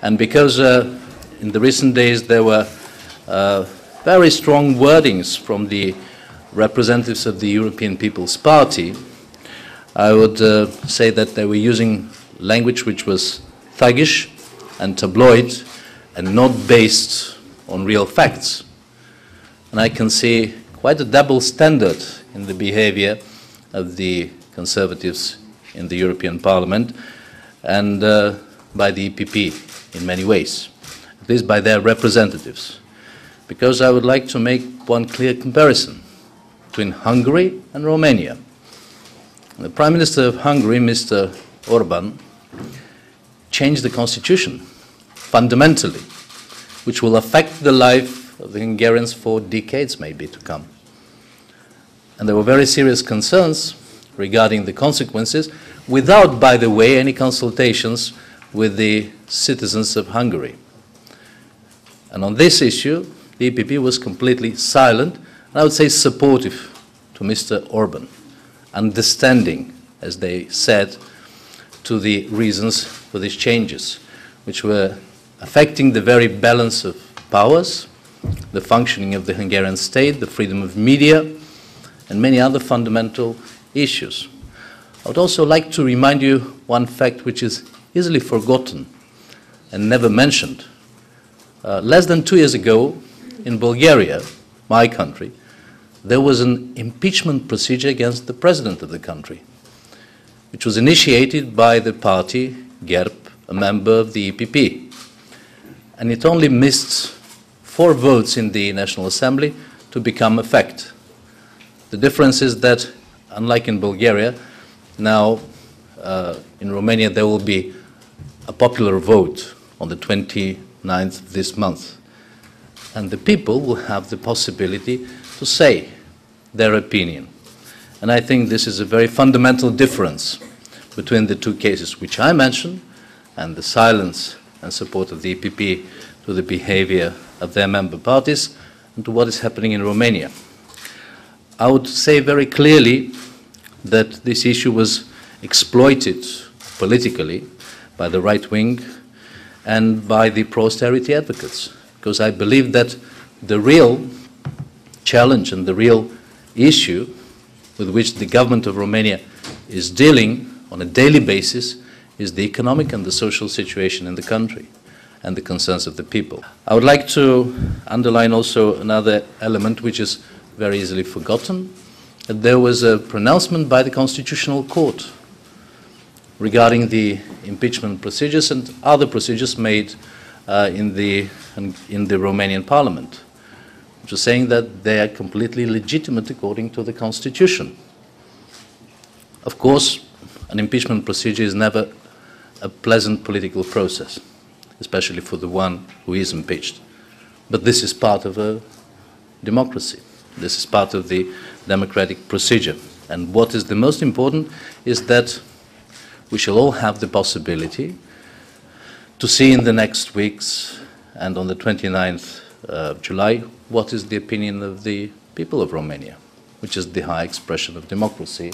And because in the recent days there were very strong wordings from the representatives of the European People's Party, I would say that they were using language which was thuggish and tabloid and not based on real facts. And I can see quite a double standard in the behavior of the Conservatives in the European Parliament and by the EPP in many ways, at least by their representatives. Because I would like to make one clear comparison between Hungary and Romania. The Prime Minister of Hungary, Mr. Orban, changed the constitution fundamentally, which will affect the life of the Hungarians for decades maybe to come. And there were very serious concerns regarding the consequences without, by the way, any consultations with the citizens of Hungary. And on this issue, the EPP was completely silent, and I would say supportive to Mr. Orban, understanding, as they said, to the reasons for these changes, which were affecting the very balance of powers, the functioning of the Hungarian state, the freedom of media, and many other fundamental issues. I would also like to remind you one fact which is easily forgotten and never mentioned. Less than 2 years ago, in Bulgaria, my country, there was an impeachment procedure against the president of the country, which was initiated by the party GERB, a member of the EPP. And it only missed 4 votes in the National Assembly to become a fact. The difference is that, unlike in Bulgaria, now in Romania there will be a popular vote on the 29th of this month. And the people will have the possibility to say their opinion. And I think this is a very fundamental difference between the 2 cases which I mentioned and the silence and support of the EPP to the behavior of their member parties and to what is happening in Romania. I would say very clearly that this issue was exploited politically by the right wing and by the pro-austerity advocates, because I believe that the real challenge and the real issue with which the government of Romania is dealing on a daily basis is the economic and the social situation in the country and the concerns of the people. I would like to underline also another element which is very easily forgotten. That there was a pronouncement by the Constitutional Court regarding the impeachment procedures and other procedures made in the Romanian Parliament, which was saying that they are completely legitimate according to the Constitution. Of course, an impeachment procedure is never a pleasant political process, especially for the one who is impeached. But this is part of a democracy. This is part of the democratic procedure. And what is the most important is that we shall all have the possibility to see in the next weeks and on the 29th of July what is the opinion of the people of Romania, which is the high expression of democracy